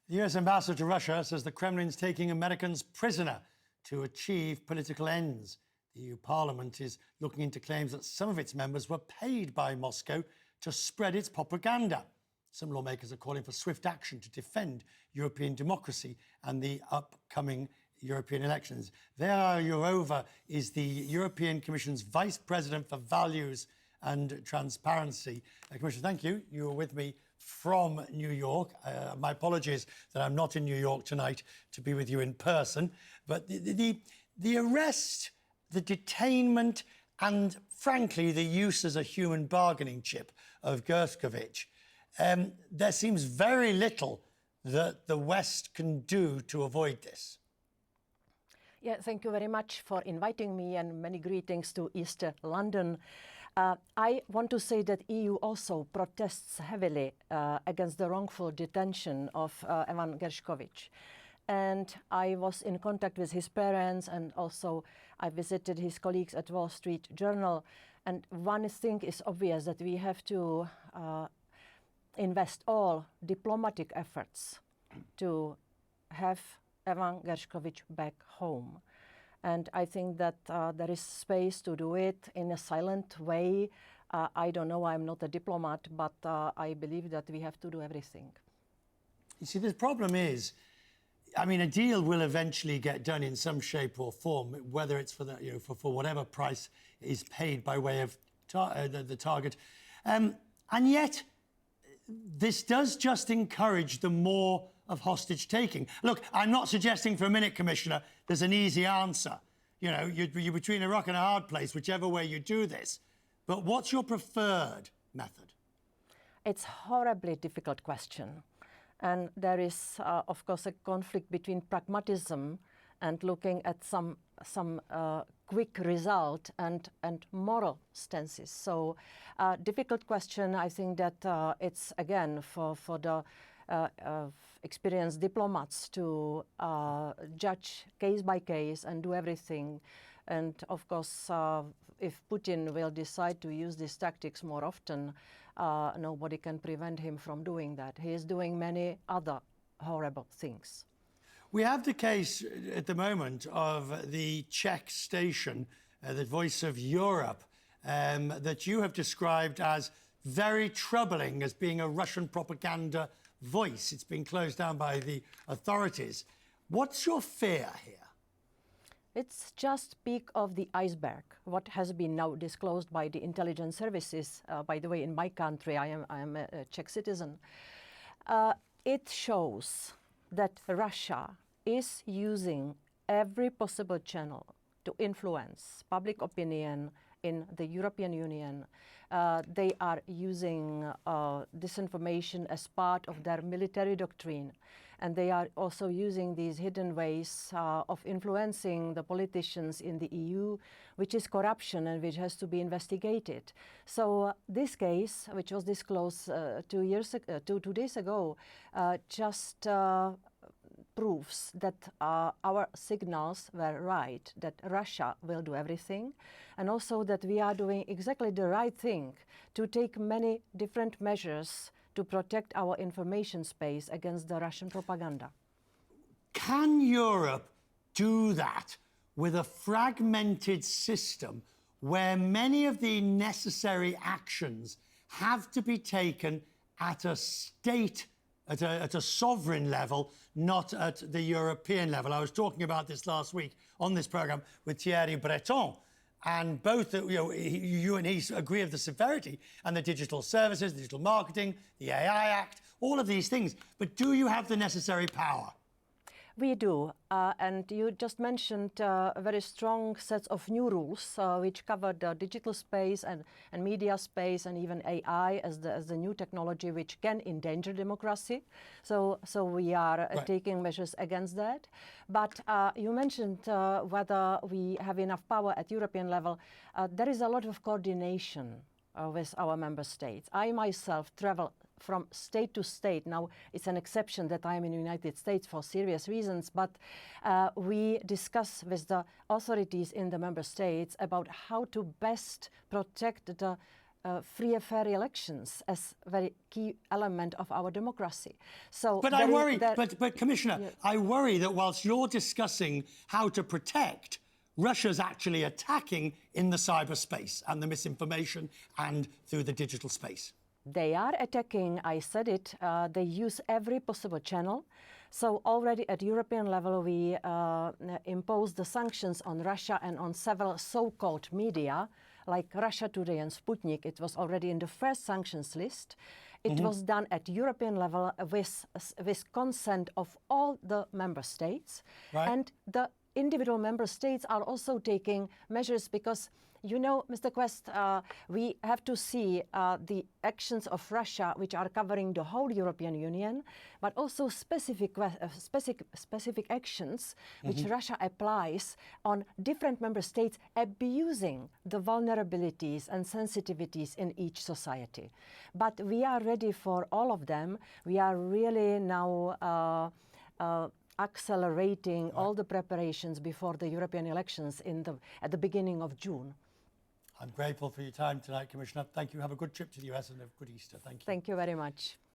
The US ambassador to Russia says the Kremlin's taking Americans prisoner to achieve political ends. The EU Parliament is looking into claims that some of its members were paid by Moscow to spread its propaganda. Some lawmakers are calling for swift action to defend European democracy and the upcoming European elections. Vera Jourova is the European Commission's Vice President for Values and Transparency. Commissioner, thank you. You were with me from New York. My apologies that I'm not in New York tonight to be with you in person. But the arrest, the detainment, and frankly, the use as a human bargaining chip of Gershkovich, there seems very little that the West can do to avoid this. Yeah, thank you very much for inviting me, and many greetings to East London. I want to say that EU also protests heavily against the wrongful detention of Evan Gershkovich. And I was in contact with his parents, and also I visited his colleagues at Wall Street Journal. And one thing is obvious, that we have to invest all diplomatic efforts to have Evan Gershkovich back home. And I think that there is space to do it in a silent way. I don't know, I'm not a diplomat, but I believe that we have to do everything. You see, the problem is, I mean, a deal will eventually get done in some shape or form, whether it's for the, for whatever price is paid by way of the target. And yet, this does just encourage the more of hostage-taking. Look, I'm not suggesting for a minute, Commissioner, there's an easy answer. You know, you're between a rock and a hard place, whichever way you do this. But what's your preferred method? It's a horribly difficult question. And there is, of course, a conflict between pragmatism and looking at some quick result and moral stances. So, difficult question. I think that it's, again, for the experienced diplomats to judge case by case and do everything. And of course, if Putin will decide to use these tactics more often, nobody can prevent him from doing that. He is doing many other horrible things. We have the case at the moment of the Czech station, the Voice of Europe, that you have described as very troubling, as being a Russian propaganda voice. It's been closed down by the authorities. What's your fear here? It's just peak of the iceberg, what has been now disclosed by the intelligence services. By the way, in my country, I am a Czech citizen. It shows that Russia is using every possible channel to influence public opinion in the European Union. They are using disinformation as part of their military doctrine. And they are also using these hidden ways of influencing the politicians in the EU, which is corruption and which has to be investigated. So this case, which was disclosed 2 days ago, just proves that our signals were right, that Russia will do everything, and also that we are doing exactly the right thing to take many different measures to protect our information space against the Russian propaganda. Can Europe do that with a fragmented system where many of the necessary actions have to be taken at a state, at a sovereign level, not at the European level? I was talking about this last week on this programme with Thierry Breton, and both, you and he agree of the severity and the digital services, digital marketing, the AI Act, all of these things. But do you have the necessary power? We do, and you just mentioned very strong sets of new rules which cover the digital space and media space, and even AI as the new technology which can endanger democracy. So we are taking measures against that. But you mentioned whether we have enough power at European level. There is a lot of coordination with our member states. I myself travel from state to state. Now, it's an exception that I'm in the United States for serious reasons, but we discuss with the authorities in the member states about how to best protect the free and fair elections as a very key element of our democracy. So, but I worry, but Commissioner, yeah. I worry that whilst you're discussing how to protect, Russia's actually attacking in the cyberspace and the misinformation and through the digital space. They are attacking, I said it, they use every possible channel. So already at European level, we imposed the sanctions on Russia and on several so-called media, like Russia Today and Sputnik. It was already in the first sanctions list. It was done at European level with consent of all the member states. Right. And the individual member states are also taking measures because, you know, Mr. Quest, we have to see the actions of Russia, which are covering the whole European Union, but also specific actions which Russia applies on different member states abusing the vulnerabilities and sensitivities in each society. But we are ready for all of them. We are really now accelerating all the preparations before the European elections at the beginning of June. I'm grateful for your time tonight, Commissioner. Thank you. Have a good trip to the US and a good Easter. Thank you. Thank you very much.